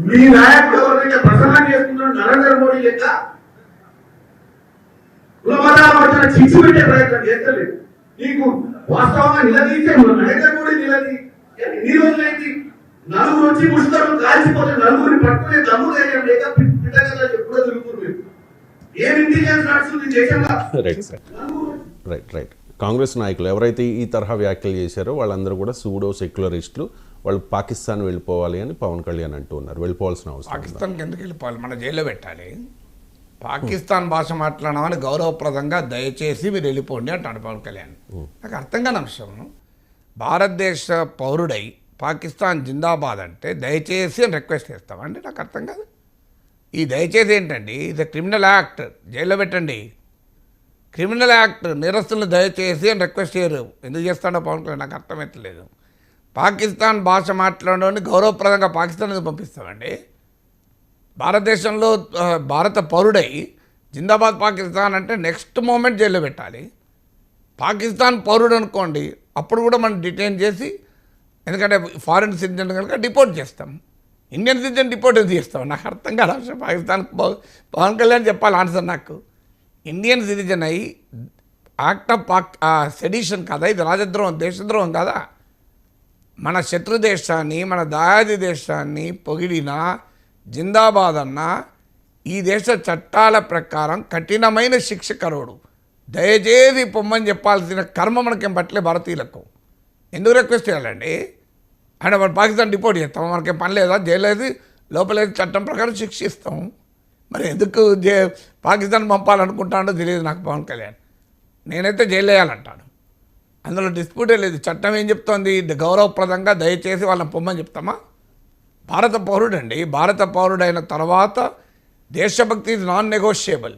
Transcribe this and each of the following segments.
మీ నాయకుడు ఎవరైతే ప్రసంగం చేస్తున్నాడు నరేంద్ర మోడీ లెక్క కులమతాల మధ్యన చిచ్చు పెట్టే ప్రయత్నం చేస్తలేదు. నీకు వాస్తవంగా నిలదీసే నరేంద్ర మోడీ ఎన్ని రోజులైంది? నలుగురు వచ్చి ముసుగురు కాల్చిపోతే నలుగురిని పట్టుకునే దమ్ము ధైర్యం లేక పిట్టగల్లా ఎప్పుడో తిరుగుతుంది. ఏం ఇంటెలిజెన్స్ నడుస్తుంది దేశంలో? రైట్. కాంగ్రెస్ నాయకులు ఎవరైతే ఈ తరహా వ్యాఖ్యలు చేశారో వాళ్ళందరూ కూడా సూడో సెక్యులరిస్టులు, వాళ్ళు పాకిస్తాన్ వెళ్ళిపోవాలి అని పవన్ కళ్యాణ్ అంటూ ఉన్నారు. వెళ్ళిపోవాల్సిన అవసరం పాకిస్తాన్కి ఎందుకు వెళ్ళిపోవాలి? మన జైల్లో పెట్టాలి. పాకిస్తాన్ భాష మాట్లాడమని గౌరవప్రదంగా దయచేసి మీరు వెళ్ళిపోండి అంటాడు పవన్ కళ్యాణ్. నాకు అర్థం కాని అంశం, భారతదేశ పౌరుడై పాకిస్తాన్ జిందాబాద్ అంటే దయచేసి అని రిక్వెస్ట్ చేస్తామండి. నాకు అర్థం కాదు. ఈ దయచేసి ఏంటండి? ఇది క్రిమినల్ యాక్ట్, జైల్లో పెట్టండి. క్రిమినల్ యాక్ట్, నేరస్తులను దయచేసి అని రిక్వెస్ట్ చేయరు. ఎందుకు చేస్తాడో పవన్ కళ్యాణ్ నాకు అర్థమవుతలేదు. పాకిస్తాన్ భాష మాట్లాడని గౌరవప్రదంగా పాకిస్తాన్ ఎందుకు పంపిస్తామండి? భారతదేశంలో భారత పౌరుడై జిందాబాద్ పాకిస్తాన్ అంటే నెక్స్ట్ మూమెంట్ జైల్లో పెట్టాలి. పాకిస్తాన్ పౌరుడు అనుకోండి, అప్పుడు కూడా మనం డిటైన్ చేసి, ఎందుకంటే ఫారిన్ సిటిజన్ కనుక డిపోర్ట్ చేస్తాం. ఇండియన్ సిటిజన్ డిపోర్ట్ ఎందుకు చేస్తాం? నాకు అర్థం కాదు. పాకిస్తాన్ పవన్ కళ్యాణ్ చెప్పాలి ఆన్సర్ నాకు. ఇండియన్ సిటిజన్ అయి యాక్ట్ ఆఫ్ సెడిషన్ కదా ఇది? రాజద్రోహం, దేశద్రోహం కదా? మన శత్రు దేశాన్ని, మన దాయాది దేశాన్ని పొగిడినా, జిందాబాద్ అన్నా ఈ దేశ చట్టాల ప్రకారం కఠినమైన శిక్ష కరువుడు. దయచేసి పొమ్మని చెప్పాల్సిన కర్మ మనకేం పట్టలే భారతీయులకు. ఎందుకు రిక్వెస్ట్ చేయాలండి? అంటే మనం పాకిస్తాన్ డిపోర్ట్ చేస్తాం, మనకేం పని లేదా? జైలేసి లోపలేసి చట్టం ప్రకారం శిక్షిస్తాం. మరి ఎందుకు పాకిస్తాన్ పంపాలనుకుంటాడో తెలియదు నాకు పవన్ కళ్యాణ్. నేనైతే జైలు వేయాలంటాను, అందులో డిస్ప్యూటే లేదు. చట్టం ఏం చెప్తోంది? గౌరవప్రదంగా దయచేసి వాళ్ళని పొమ్మని చెప్తామా? భారత పౌరుడండి. భారత పౌరుడైన తర్వాత దేశభక్తి నాన్ నెగోషియబుల్,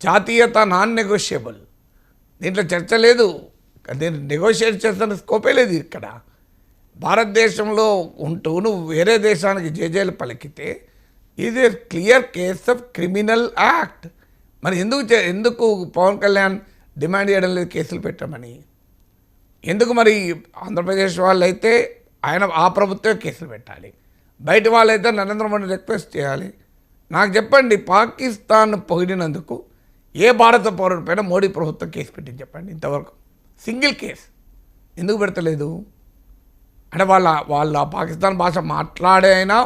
జాతీయత నాన్ నెగోషియబుల్. దీంట్లో చర్చ లేదు, దీన్ని నెగోషియేట్ చేస్తున్న స్కోపే లేదు ఇక్కడ. భారతదేశంలో ఉంటూ నువ్వు వేరే దేశానికి జేజేలు పలికితే ఇది clear case of criminal act. మరి ఎందుకు పవన్ కళ్యాణ్ డిమాండ్ చేయడం లేదు కేసులు పెట్టమని? ఎందుకు మరి ఆంధ్రప్రదేశ్ వాళ్ళైతే ఆయన ఆ ప్రభుత్వమే కేసులు పెట్టాలి, బయట వాళ్ళైతే నరేంద్ర మోడీ రిక్వెస్ట్ చేయాలి? నాకు చెప్పండి, పాకిస్తాన్ పొగిడినందుకు ఏ భారత పౌరుడి పైన మోడీ ప్రభుత్వం కేసు పెట్టింది చెప్పండి ఇంతవరకు? సింగిల్ కేసు ఎందుకు పెడతలేదు? అంటే వాళ్ళ పాకిస్తాన్ భాష మాట్లాడైనా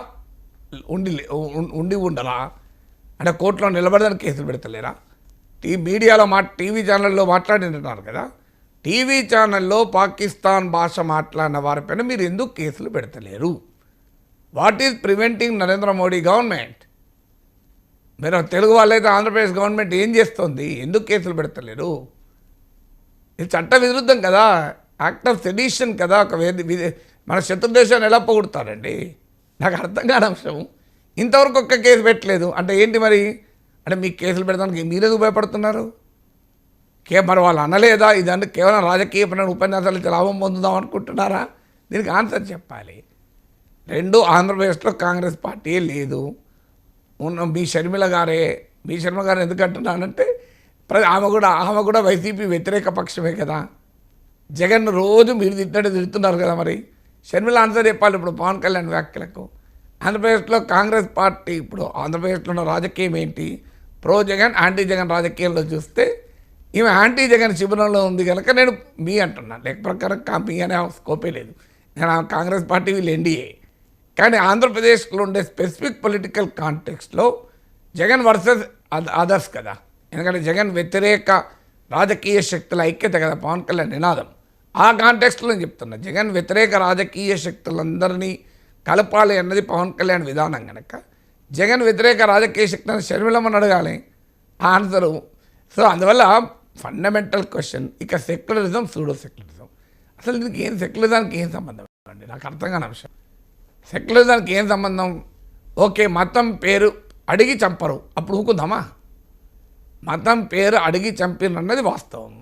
ఉండరా? అంటే కోర్టులో నిలబడదని కేసులు పెడతలేరా? మీడియాలో టీవీ ఛానల్లో మాట్లాడినారు కదా, టీవీ ఛానల్లో పాకిస్తాన్ భాష మాట్లాడిన వారిపైన మీరు ఎందుకు కేసులు పెడతలేరు? What is preventing Narendra Modi government? మీరు తెలుగు వాళ్ళైతే ఆంధ్రప్రదేశ్ గవర్నమెంట్ ఏం చేస్తుంది? ఎందుకు కేసులు పెడతలేరు? ఇది చట్ట విరుద్ధం కదా, యాక్ట్ ఆఫ్ సెడిషన్ కదా. ఒక మన శత్రు దేశాన్ని ఎలా పొగుడుతారండి? నాకు అర్థం కాని అంశం. ఇంతవరకు ఒక్క కేసు పెట్టలేదు అంటే ఏంటి మరి? అంటే మీకు కేసులు పెడతానికి మీరెందుకు భయపడుతున్నారు? మరి వాళ్ళు అనలేదా? ఇదంటే కేవలం రాజకీయపరమైన ఉపన్యాసాలు లాభం పొందుదాం అనుకుంటున్నారా? దీనికి ఆన్సర్ చెప్పాలి. రెండు, ఆంధ్రప్రదేశ్లో కాంగ్రెస్ పార్టీ లేదు. మీ షర్మిల గారు ఎందుకు అంటున్నానంటే ఆమె కూడా వైసీపీ వ్యతిరేక పక్షమే కదా. జగన్ రోజు మీరు తిడుతున్నారు కదా. మరి షర్మిల ఆన్సర్ చెప్పాలి ఇప్పుడు పవన్ కళ్యాణ్ వ్యాఖ్యలకు. ఆంధ్రప్రదేశ్లో కాంగ్రెస్ పార్టీ, ఇప్పుడు ఆంధ్రప్రదేశ్లో ఉన్న రాజకీయం ఏంటి? ప్రో జగన్, యాంటీ జగన్ రాజకీయాల్లో చూస్తే ఈమె యాంటీ జగన్ శిబిరంలో ఉంది కనుక నేను మీ అంటున్నాను. లెక్క ప్రకారం మీ అనే స్కోపే లేదు. నేను కాంగ్రెస్ పార్టీ వీళ్ళు ఎన్డీఏ. కానీ ఆంధ్రప్రదేశ్లో ఉండే స్పెసిఫిక్ పొలిటికల్ కాంటెక్స్ట్లో జగన్ వర్సెస్ అదర్స్ కదా. ఎందుకంటే జగన్ వ్యతిరేక రాజకీయ శక్తుల ఐక్యత కదా పవన్ కళ్యాణ్ నినాదం. ఆ కాంటెక్స్ట్లో నేను చెప్తున్నా, జగన్ వ్యతిరేక రాజకీయ శక్తులందరినీ కలపాలి అన్నది పవన్ కళ్యాణ్ విధానం కనుక జగన్ వ్యతిరేక రాజకీయ శక్తులను షర్మిలమ్మని అడగాలి ఆన్సరు. సో అందువల్ల ఫండమెంటల్ క్వశ్చన్ ఇక సెక్యులరిజం, సూడో సెక్యులరిజం. అసలు దీనికి సెక్యులరిజానికి ఏం సంబంధం అండి? నాకు అర్థం కాని అంశం. సెక్యులరిజానికి ఏం సంబంధం? ఓకే, మతం పేరు అడిగి చంపరు, అప్పుడు ఊకుందామా? మతం పేరు అడిగి చంపినన్నది వాస్తవం.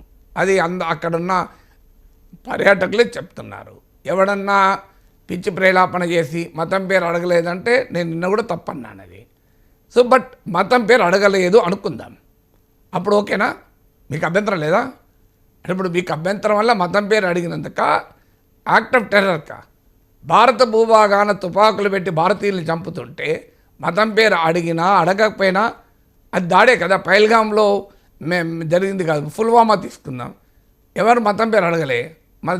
అది అక్కడున్న పర్యాటకులే చెప్తున్నారు. ఎవడన్నా పిచ్చి ప్రేలాపన చేసి మతం పేరు అడగలేదంటే నేను నిన్న కూడా తప్పన్నాను అది. సో బట్ మతం పేరు అడగలేదు అనుకుందాం, అప్పుడు ఓకేనా? మీకు అభ్యంతరం లేదా? అంటే ఇప్పుడు మీకు అభ్యంతరం వల్ల మతం పేరు అడిగినందుక యాక్ట్ ఆఫ్ టెర్రర్కా? భారత భూభాగాన తుపాకులు పెట్టి భారతీయుల్ని చంపుతుంటే మతం పేరు అడిగినా అడగకపోయినా అది దాడే కదా. పైల్గాంలో మేము జరిగింది కాదు, పుల్వామా తీసుకుందాం, ఎవరు మతం పేరు అడగలే, మరి